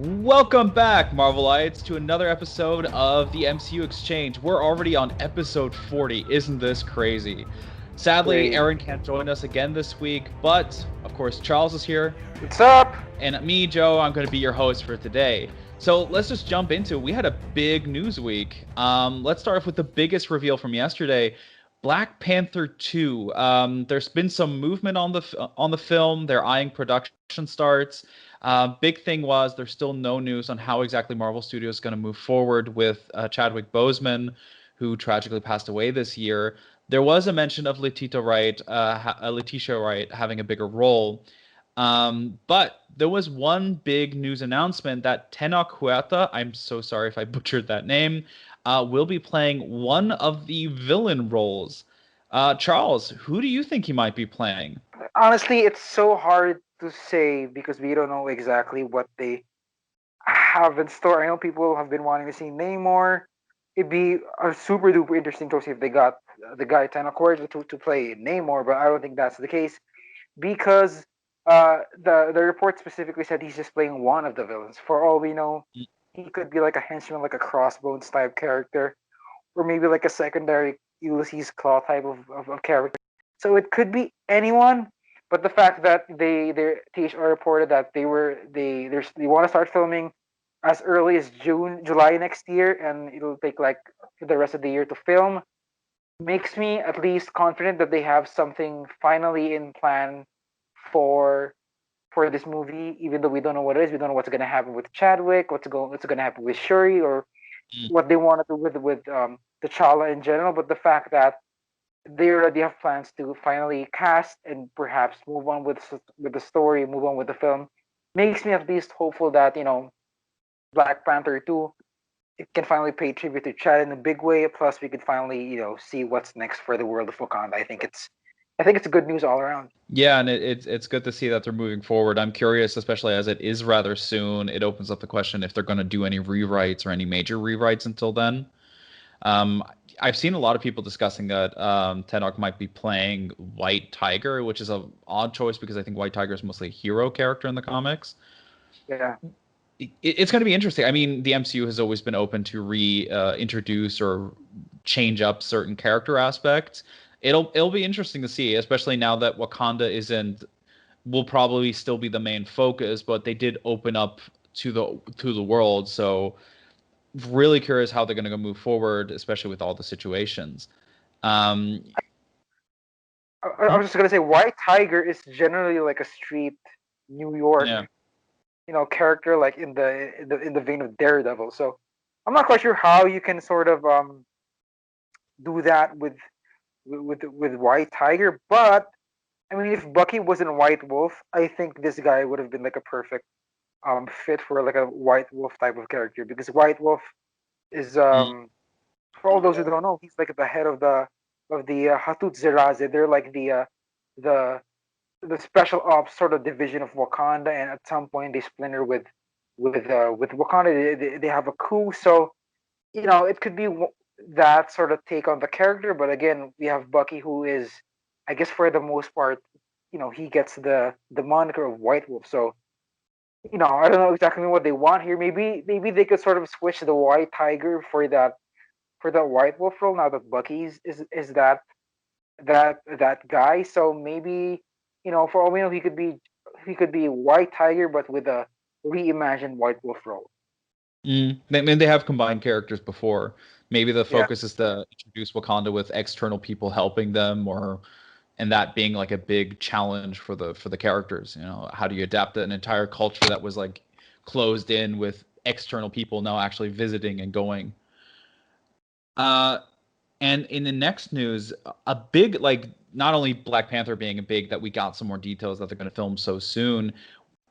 Welcome back, Marvelites, to another episode of the MCU Exchange. We're already on episode 40. Isn't this crazy? Sadly, Great. Aaron can't join us again this week, but of course, Charles is here. What's up? And me, Joe, I'm going to be your host for today. So let's just jump into it. We had a big news week. Let's start off with the biggest reveal from yesterday. Black Panther 2. There's been some movement on the film. They're eyeing production starts. Big thing was there's still no news on how exactly Marvel Studios is going to move forward with Chadwick Boseman, who tragically passed away this year. There was a mention of Letitia Wright having a bigger role. But there was one big news announcement that Tenoch Huerta, I'm so sorry if I butchered that name, will be playing one of the villain roles. Charles, who do you think he might be playing? Honestly, it's so hard to say because we don't know exactly what they have in store. I know people have been wanting to see Namor. It'd be a super duper interesting to see if they got the guy Tanakwar to play Namor, but I don't think that's the case because the report specifically said he's just playing one of the villains. For all we know, he could be like a henchman, like a Crossbones type character, or maybe like a secondary Ulysses Claw type of character. So it could be anyone. But the fact that their THR reported that they want to start filming as early as July next year, and it'll take like the rest of the year to film, makes me at least confident that they have something finally in plan for for this movie. Even though we don't know what it is, we don't know what's gonna happen with Chadwick, what's gonna happen with Shuri, or what they want to do with T'Challa in general. But the fact that they already have plans to finally cast and perhaps move on with the story, move on with the film, makes me at least hopeful that Black Panther 2 it can finally pay tribute to Chad in a big way. Plus, we could finally see what's next for the world of Wakanda. I think it's good news all around. Yeah, and it's good to see that they're moving forward. I'm curious, especially as it is rather soon. It opens up the question if they're going to do any rewrites or any major rewrites until then. Um, I've seen a lot of people discussing that Tenoch might be playing White Tiger, which is a odd choice because I think White Tiger is mostly a hero character in the comics. Yeah. It's going to be interesting. I mean, the MCU has always been open to reintroduce or change up certain character aspects. It'll be interesting to see, especially now that Wakanda isn't will probably still be the main focus, but they did open up to the world. So really curious how they're going to move forward, especially with all the situations. Um, I was just gonna say White Tiger is generally like a street New York yeah. character, like in the vein of Daredevil. So I'm not quite sure how you can sort of do that with White Tiger, but I mean, if Bucky wasn't White Wolf, I think this guy would have been like a perfect fit for like a White Wolf type of character because White Wolf is Mm. for all those who don't know, he's like the head of the Hatut Zeraze. They're like the the special ops sort of division of Wakanda, and at some point they splinter with Wakanda. They have a coup, so it could be that sort of take on the character. But again, we have Bucky, who is, I guess, for the most part, he gets the moniker of White Wolf. So I don't know exactly what they want here. Maybe they could sort of switch the White Tiger for that White Wolf role. Now that Bucky is that guy, so maybe for all we know, he could be White Tiger, but with a reimagined White Wolf role. They have combined characters before. Maybe the Yeah. focus is to introduce Wakanda with external people helping them, or and that being like a big challenge for the characters. How do you adapt an entire culture that was like closed in with external people now actually visiting and going? Uh, and in the next news, a big like not only Black Panther being a big that we got some more details that they're going to film so soon.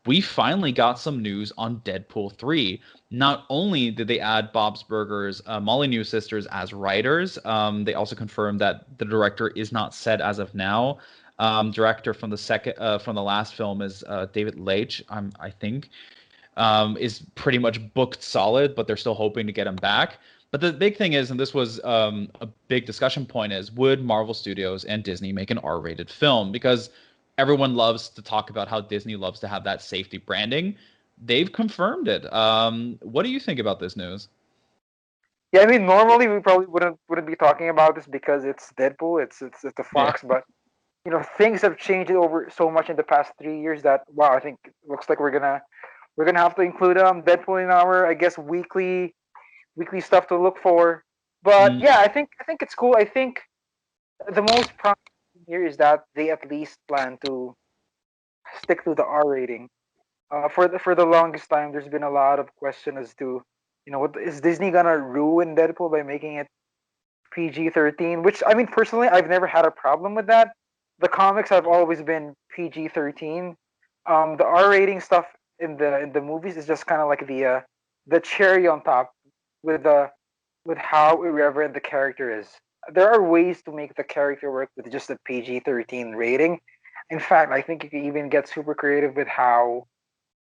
We finally got some news on Deadpool 3. Not only did they add Bob's Burgers, Molyneux sisters as writers, they also confirmed that the director is not set as of now. Director from the last film is David Leitch, I think, is pretty much booked solid, but they're still hoping to get him back. But the big thing is, and this was a big discussion point, is would Marvel Studios and Disney make an R-rated film? Because everyone loves to talk about how Disney loves to have that safety branding. they've confirmed it. What do you think about this news? Yeah, I mean, normally we probably wouldn't be talking about this because it's Deadpool, it's the Yeah. Fox, but things have changed over so much in the past 3 years that wow, I think it looks like we're gonna have to include Deadpool in our, I guess, weekly stuff to look for. But Mm, yeah, I think it's cool. I think the most promising here is that they at least plan to stick to the R rating. For the longest time, there's been a lot of question as to, what is Disney gonna ruin Deadpool by making it PG-13? Which I mean, personally, I've never had a problem with that. The comics have always been PG-13. The R rating stuff in the movies is just kind of like the cherry on top with the with how irreverent the character is. There are ways to make the character work with just a PG-13 rating. In fact, I think you can even get super creative with how,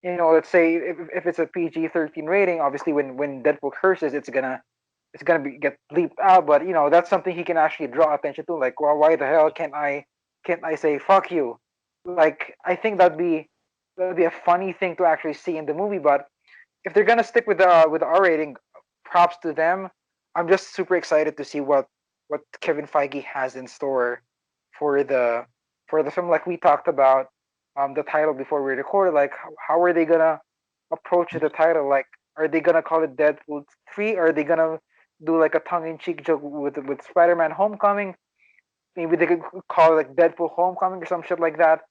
let's say if it's a PG-13 rating, obviously when Deadpool curses, it's gonna get bleeped out. But that's something he can actually draw attention to. Like, well, why the hell can't I say fuck you? Like, I think that'd be a funny thing to actually see in the movie. But if they're gonna stick with the R rating, props to them. I'm just super excited to see what Kevin Feige has in store for the for the film. Like we talked about the title before we recorded. Like how are they gonna approach the title? Like, are they gonna call it Deadpool 3? Are they gonna do like a tongue-in-cheek joke with Spider-Man Homecoming? Maybe they could call it like Deadpool Homecoming or some shit like that.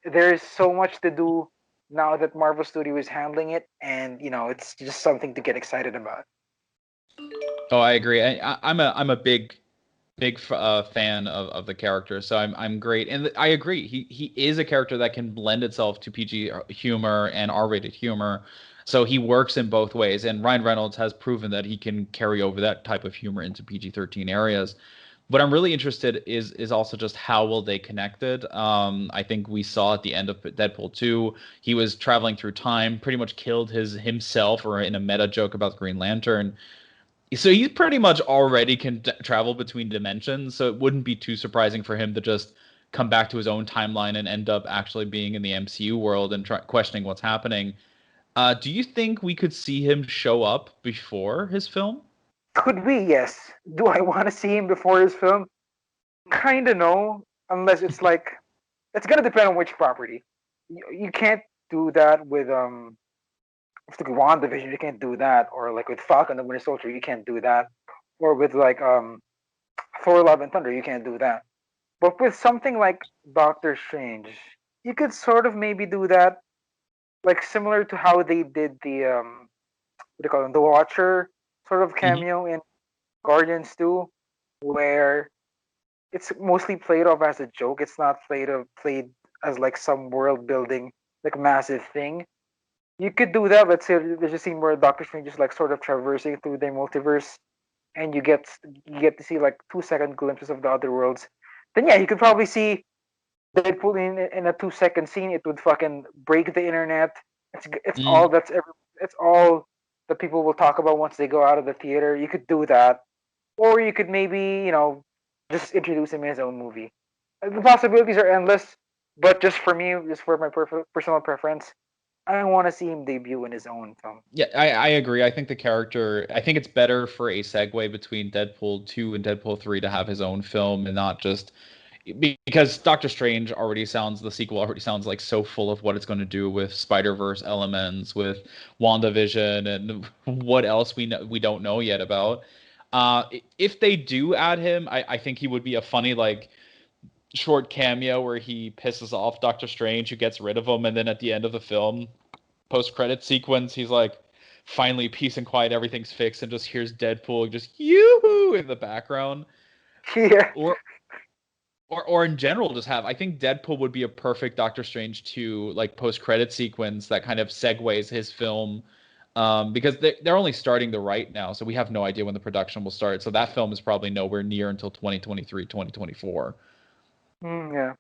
There is so much to do now that Marvel Studio is handling it, and it's just something to get excited about. oh, I agree. I'm a big fan of the character, so I'm great, and I agree. He is a character that can blend itself to PG humor and R-rated humor, so he works in both ways. And Ryan Reynolds has proven that he can carry over that type of humor into PG-13 areas. What I'm really interested is also just how will they connect it. I think we saw at the end of Deadpool 2, he was traveling through time, pretty much killed himself, or in a meta joke about the Green Lantern. So he pretty much already can travel between dimensions, so it wouldn't be too surprising for him to just come back to his own timeline and end up actually being in the MCU world and questioning what's happening. Do you think we could see him show up before his film? Could we? Yes. Do I want to see him before his film? Kinda no, unless it's gonna depend on which property. You can't do that with the WandaVision. You can't do that, or like with Falcon and the Winter Soldier. You can't do that, or with like Thor: Love and Thunder. You can't do that. But with something like Doctor Strange, you could sort of maybe do that, like similar to how they did what do you call them, the Watcher sort of Hmm. cameo in Guardians 2, where it's mostly played off as a joke. It's not played as like some world building like massive thing. You could do that. Let's say there's a scene where Doctor Strange is like sort of traversing through the multiverse, and you get to see like 2 second glimpses of the other worlds. Then yeah, you could probably see Deadpool in a 2 second scene. It would fucking break the internet. It's all Mm. it's all that people will talk about once they go out of the theater. You could do that, or you could maybe just introduce him in his own movie. The possibilities are endless, but just for me, just for my personal preference, I want to see him debut in his own film. Yeah, I agree. I think the character, I think it's better for a segue between Deadpool 2 and Deadpool 3 to have his own film and not just because Doctor Strange already sounds, the sequel already sounds like so full of what it's going to do with Spider-Verse elements, with WandaVision, and what else we don't know yet about. If they do add him, I think he would be a funny like short cameo where he pisses off Doctor Strange, who gets rid of him, and then at the end of the film, post-credit sequence, he's like, finally peace and quiet, everything's fixed, and just hears Deadpool just yoo-hoo in the background. Yeah, Or or in general, just have, I think Deadpool would be a perfect Doctor Strange 2 like post-credit sequence that kind of segues his film. Because they're only starting to write now, so we have no idea when the production will start. So that film is probably nowhere near until 2023, 2024. yeah.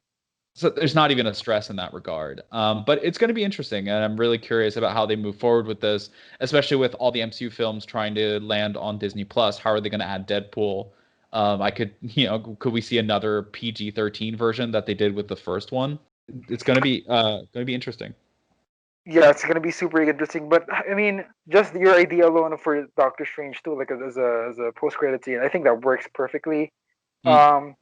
So there's not even a stress in that regard. But it's going to be interesting, and I'm really curious about how they move forward with this, especially with all the MCU films trying to land on Disney Plus. How are they going to add Deadpool? I could, could we see another PG-13 version that they did with the first one? It's going to be interesting. Yeah, it's gonna be super interesting. But I mean, just your idea alone for Doctor Strange too, like as a post credit scene, I think that works perfectly. Mm, Um,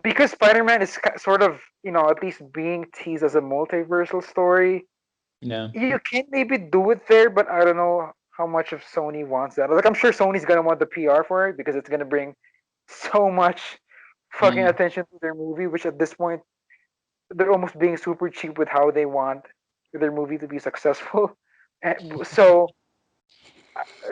because Spider-Man is sort of, at least being teased as a multiversal story. yeah. You can maybe do it there, but I don't know how much of Sony wants that. Like, I'm sure Sony's gonna want the PR for it because it's gonna bring so much fucking Mm. attention to their movie, which at this point they're almost being super cheap with how they want their movie to be successful. And so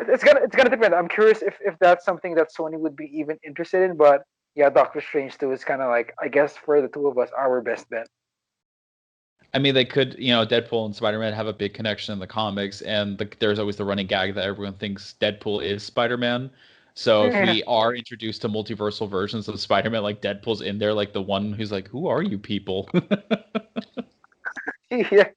it's gonna depend. I'm curious if that's something that Sony would be even interested in. But yeah, Doctor Strange 2 is kind of like, I guess, for the two of us, our best bet. I mean, they could, Deadpool and Spider-Man have a big connection in the comics, and there's always the running gag that everyone thinks Deadpool is Spider-Man. So if Yeah, we are introduced to multiversal versions of Spider-Man, like Deadpool's in there, like the one who's like, "Who are you people?" yeah.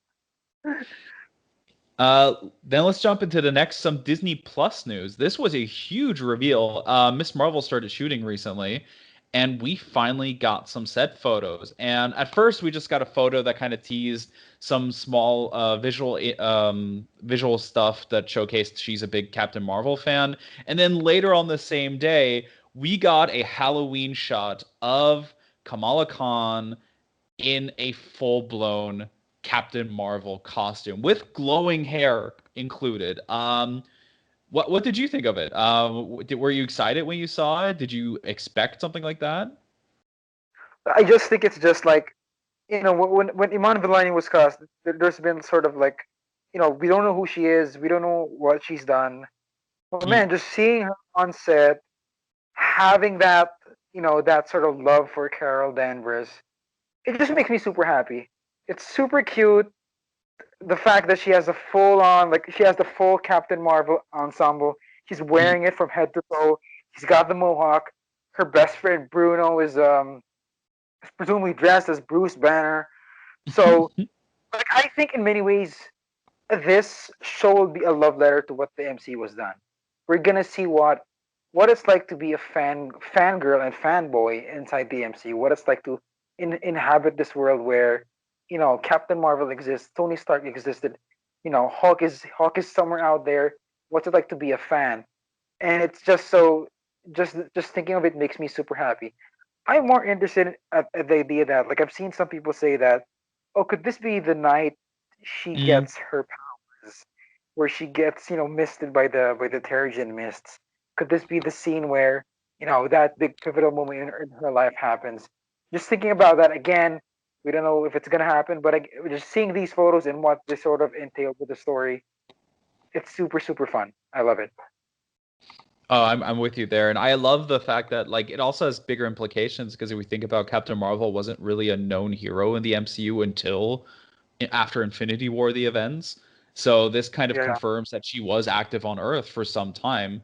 Uh, then let's jump into the next, some Disney Plus news. This was a huge reveal. Miss Marvel started shooting recently, and we finally got some set photos. And at first, we just got a photo that kind of teased some small visual stuff that showcased she's a big Captain Marvel fan. And then later on the same day, we got a Halloween shot of Kamala Khan in a full-blown Captain Marvel costume with glowing hair included. What did you think of it? Were you excited when you saw it? Did you expect something like that? I just think it's just like, when Iman Vellani was cast, there's been sort of like, we don't know who she is, we don't know what she's done. But Mm, man, just seeing her on set, having that sort of love for Carol Danvers, it just makes me super happy. It's super cute. The fact that she has a full on, like, she has the full Captain Marvel ensemble. She's mm. wearing it from head to toe. She's got the mohawk. Her best friend Bruno is presumably dressed as Bruce Banner. So, like, I think in many ways this show will be a love letter to what the MC was done. We're gonna see what it's like to be a fangirl and fanboy inside the MC. What it's like to inhabit this world where, Captain Marvel exists, Tony Stark existed, Hawk is somewhere out there. What's it like to be a fan? And it's just so, just thinking of it makes me super happy. I'm more interested at the idea that, like, I've seen some people say that, oh, could this be the night she Mm. gets her powers, where she gets, misted by the Terrigen mists? Could this be the scene where, that big pivotal moment in her life happens? Just thinking about that again, we don't know if it's gonna happen, but just seeing these photos and what they sort of entail with the story, it's super super fun. I love it. Oh, I'm with you there, and I love the fact that like it also has bigger implications because if we think about Captain Marvel wasn't really a known hero in the MCU until after Infinity War the events. So this kind of Yeah, confirms that she was active on Earth for some time,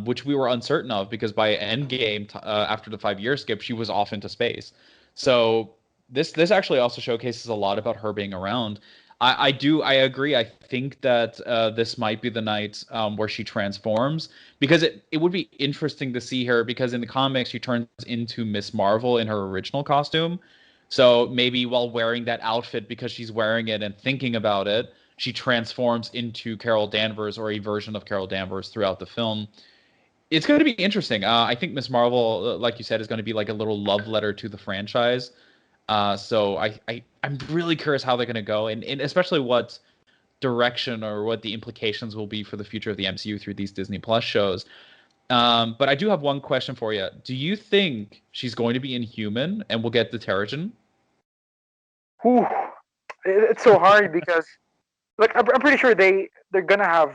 which we were uncertain of because by Endgame, after the 5 year skip, she was off into space. So this actually also showcases a lot about her being around. I agree. I think that this might be the night where she transforms because it would be interesting to see her because in the comics she turns into Miss Marvel in her original costume. So maybe while wearing that outfit, because she's wearing it and thinking about it, she transforms into Carol Danvers or a version of Carol Danvers throughout the film. It's going to be interesting. I think Miss Marvel, like you said, is going to be like a little love letter to the franchise. So I'm really curious how they're going to go, and especially what direction or what the implications will be for the future of the MCU through these Disney Plus shows. But I do have one question for you. Do you think she's going to be Inhuman and we'll get the Terrigen? whew, it's so hard because, like, I'm pretty sure they're gonna have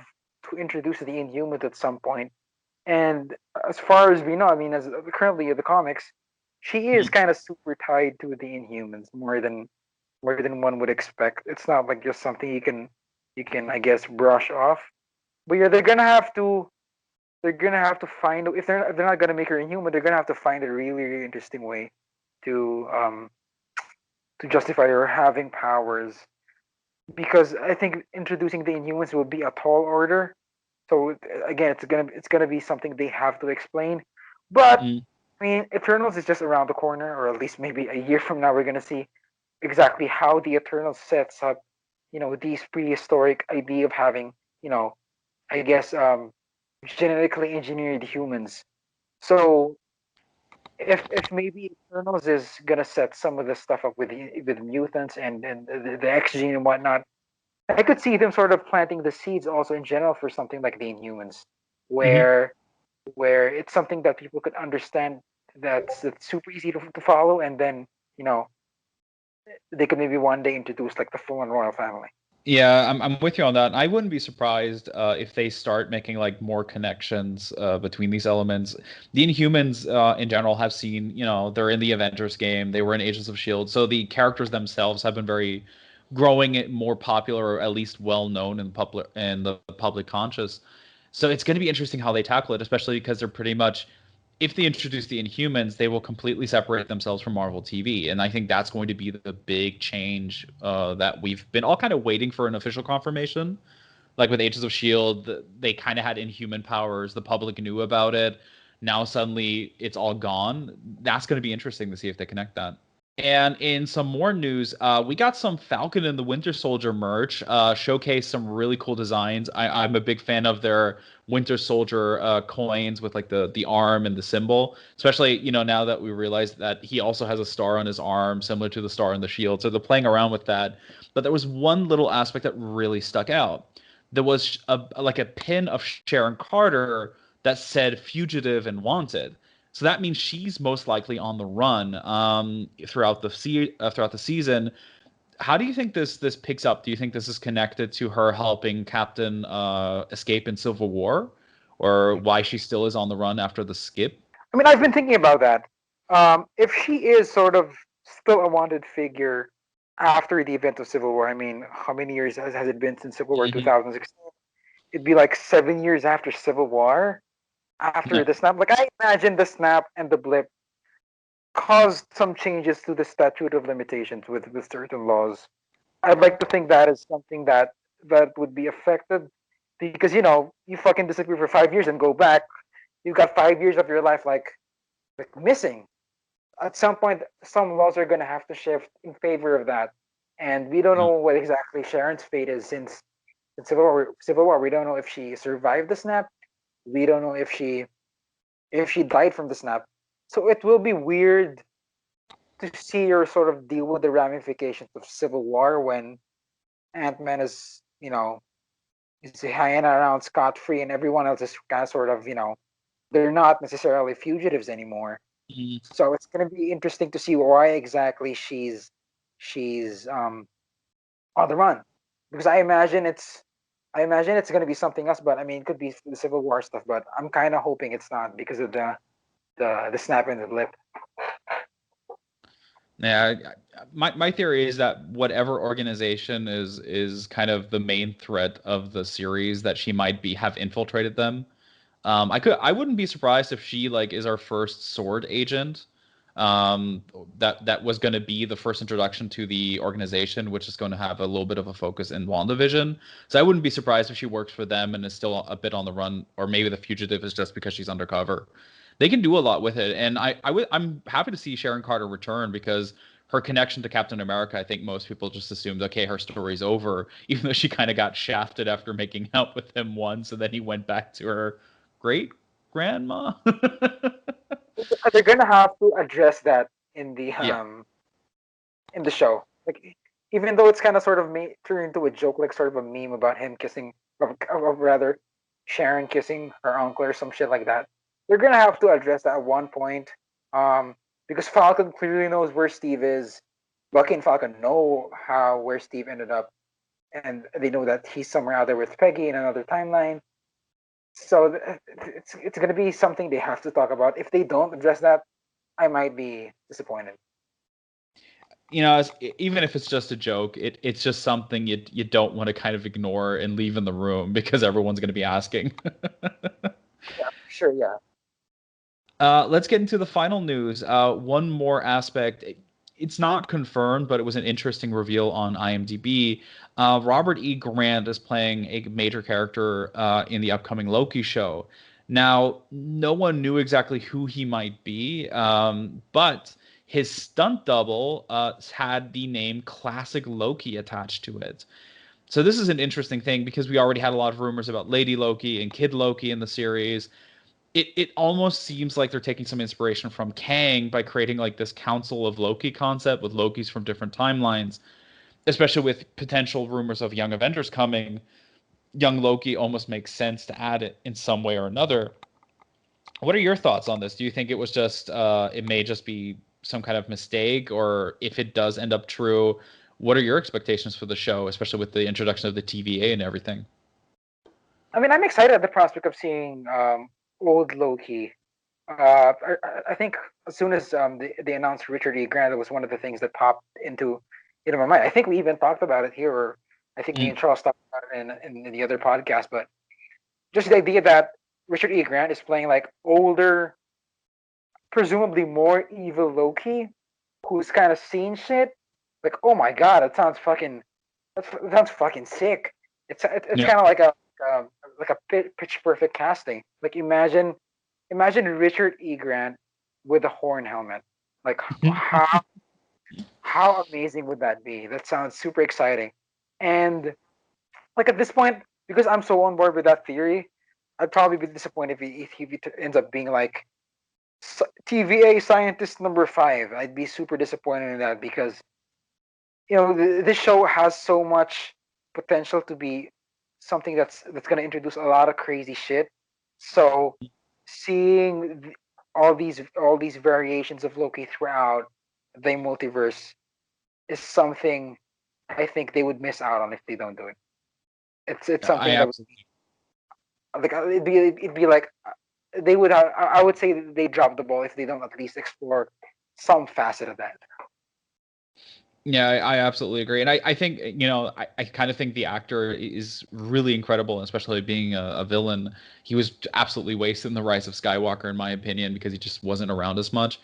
to introduce the Inhumans at some point. And as far as we know, I mean, as currently in the comics, she is kind of super tied to the Inhumans more than one would expect. It's not like just something you can I guess brush off. But yeah, they're gonna have to find, if they're not gonna make her Inhuman, they're gonna have to find a really really interesting way to um to justify her having powers, because I think introducing the Inhumans will be a tall order. So again, it's gonna be something they have to explain. But Mm. I mean, Eternals is just around the corner, or at least maybe a year from now, we're gonna see exactly how the Eternals sets up, these prehistoric idea of having, I guess, genetically engineered humans. So if maybe Eternals is gonna set some of this stuff up with mutants and the X gene and whatnot, I could see them sort of planting the seeds also in general for something like the Inhumans, Hmm. where it's something that people could understand, that's super easy to follow, and then you know they could maybe one day introduce like the full-on royal family. Yeah, I'm with you on that. I wouldn't be surprised if they start making like more connections between these elements. The Inhumans in general have seen, they're in the Avengers game. They were in Agents of Shield, so the characters themselves have been very growing it more popular, or at least well known in the public conscious. So it's going to be interesting how they tackle it, especially because they're pretty much, if they introduce the Inhumans, they will completely separate themselves from Marvel TV, and I think that's going to be the big change that we've been all kind of waiting for an official confirmation. Like with Agents of Shield, they kind of had Inhuman powers. The public knew about it. Now suddenly it's all gone. That's going to be interesting to see if they connect that. And in some more news, we got some Falcon and the Winter Soldier merch. Showcase some really cool designs. I'm a big fan of their Winter Soldier coins with like the arm and the symbol. Especially now that we realize that he also has a star on his arm, similar to the star on the shield. So they're playing around with that. But there was one little aspect that really stuck out. There was like a pin of Sharon Carter that said "fugitive" and "wanted." So that means she's most likely on the run throughout the season. How do you think this picks up? Do you think this is connected to her helping Captain escape in Civil War, or why she still is on the run after the skip? I mean, I've been thinking about that. If she is sort of still a wanted figure after the event of Civil War, I mean, how many years has it been since Civil War Hmm. 2016? It'd be like 7 years after Civil War, after Yeah. the snap. Like I imagine the snap and the blip caused some changes to the statute of limitations with certain laws. I'd like to think that is something that would be affected because you fucking disappear for 5 years and go back. You've got 5 years of your life like missing. At some point, some laws are gonna have to shift in favor of that, and we don't know what exactly Sharon's fate is since in Civil War. Civil War, we don't know if she survived the snap. We don't know if she died from the snap. So it will be weird to see her sort of deal with the ramifications of Civil War when Ant-Man is hanging around scot free and everyone else is kind of sort of they're not necessarily fugitives anymore. Mhm. So it's going to be interesting to see why exactly she's on the run, because I imagine it's going to be something else. But I mean, it could be the Civil War stuff. But I'm kind of hoping it's not because of the snap in the lip. Yeah, my theory is that whatever organization is kind of the main threat of the series, that she might be have infiltrated them. I wouldn't be surprised if she like is our first sword agent. That was going to be the first introduction to the organization, which is going to have a little bit of a focus in WandaVision. So I wouldn't be surprised if she works for them and is still a bit on the run, or maybe the fugitive is just because she's undercover. They can do a lot with it, and I'm happy to see Sharon Carter return because her connection to Captain America, I think most people just assumed, okay, her story's over, even though she kind of got shafted after making out with him once, and then he went back to her great grandma. They're going to have to address that in the Yeah. um in the show. Like, even though it's kind of sort of turned into a joke, like sort of a meme about him kissing, or rather, Sharon kissing her uncle or some shit like that. They're gonna have to address that at one point, because Falcon clearly knows where Steve is. Bucky and Falcon know where Steve ended up, and they know that he's somewhere out there with Peggy in another timeline. So it's gonna be something they have to talk about. If they don't address that, I might be disappointed. Even if it's just a joke, it's just something you don't want to kind of ignore and leave in the room because everyone's going to be asking. Yeah, sure, yeah. Let's get into the final news. One more aspect. It's not confirmed, but it was an interesting reveal on IMDb. Robert E. Grant is playing a major character in the upcoming Loki show. Now, no one knew exactly who he might be, but his stunt double had the name Classic Loki attached to it. So this is an interesting thing because we already had a lot of rumors about Lady Loki and Kid Loki in the series. It almost seems like they're taking some inspiration from Kang by creating like this Council of Loki concept with Lokis from different timelines, especially with potential rumors of Young Avengers coming. Young Loki almost makes sense to add it in some way or another. What are your thoughts on this? Do you think it was just it may just be some kind of mistake, or if it does end up true, what are your expectations for the show, especially with the introduction of the TVA and everything? I mean, I'm excited at the prospect of seeing old Loki. I think as soon as they announced Richard E. Grant, it was one of the things that popped into my mind. I think we even talked about it here, or I think me and Charles talked about it in the other podcast. But just the idea that Richard E. Grant is playing like older, presumably more evil Loki, who's kind of seen shit. Like, oh my god, that sounds fucking sick. It's Yeah. kind of like a pitch perfect casting. Like imagine Richard E. Grant with a horn helmet. Like how amazing would that be? That sounds super exciting. And like at this point, because I'm so on board with that theory, I'd probably be disappointed if he ends up being like TVA scientist number 5. I'd be super disappointed in that because this show has so much potential to be something that's going to introduce a lot of crazy shit. So seeing all these variations of Loki throughout the multiverse is something I think they would miss out on if they don't do it. It's something I that absolutely. like it'd be like they would have, I would say they dropped the ball if they don't at least explore some facet of that. Yeah, I absolutely agree. And I think, I kind of think the actor is really incredible, especially being a villain. He was absolutely wasted in The Rise of Skywalker, in my opinion, because he just wasn't around as much.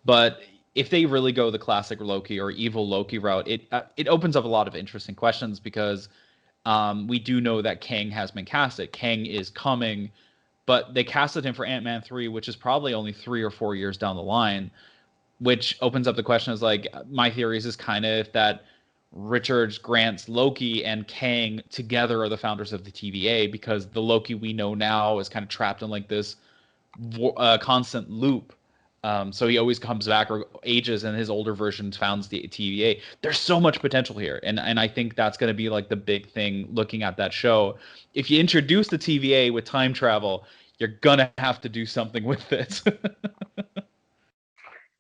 But if they really go the classic Loki or evil Loki route, it opens up a lot of interesting questions because we do know that Kang has been casted. Kang is coming, but they casted him for Ant-Man 3, which is probably only 3 or 4 years down the line, which opens up the question is like my theories is kind of that Richard Grant's Loki and Kang together are the founders of the TVA because the Loki we know now is kind of trapped in like this constant loop. So he always comes back or ages, and his older version founds the TVA. There's so much potential here, and I think that's going to be like the big thing looking at that show. If you introduce the TVA with time travel, you're gonna have to do something with it.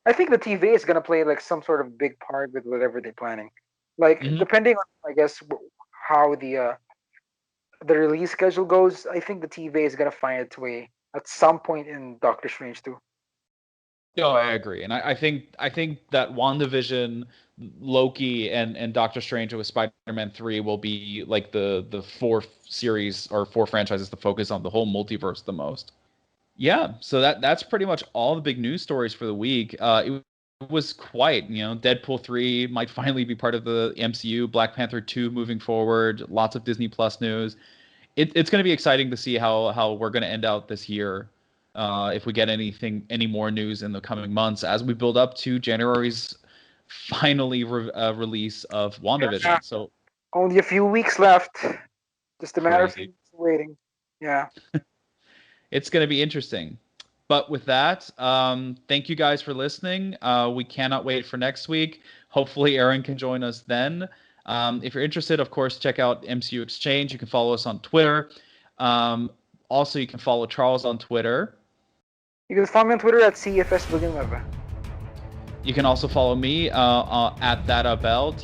I think the TVA is gonna play like some sort of big part with whatever they're planning. Like Mhm. depending on, I guess, how the release schedule goes, I think the TVA is gonna find its way at some point in Doctor Strange too. No, I agree, and I think that WandaVision, Loki, and Doctor Strange with Spider-Man 3 will be like the four series or four franchises to focus on the whole multiverse the most. Yeah, so that's pretty much all the big news stories for the week. It was quite, Deadpool 3 might finally be part of the MCU, Black Panther 2 moving forward, lots of Disney Plus news. It's going to be exciting to see how we're going to end out this year. If we get any more news in the coming months as we build up to January's finally release of Yeah, WandaVision. So only a few weeks left. Just a matter of crazy. waiting. Yeah. It's going to be interesting. But with that, thank you guys for listening. We cannot wait for next week. Hopefully, Aaron can join us then. If you're interested, of course, check out MCUExchange. You can follow us on Twitter. Also, you can follow Charles on Twitter. You can follow me on Twitter at CFS Villanueva. You can also follow me at thatabel,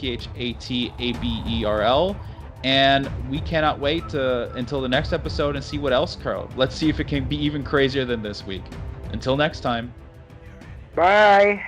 THATABERL. And we cannot wait until the next episode and see what else, Carl. Let's see if it can be even crazier than this week. Until next time. Bye.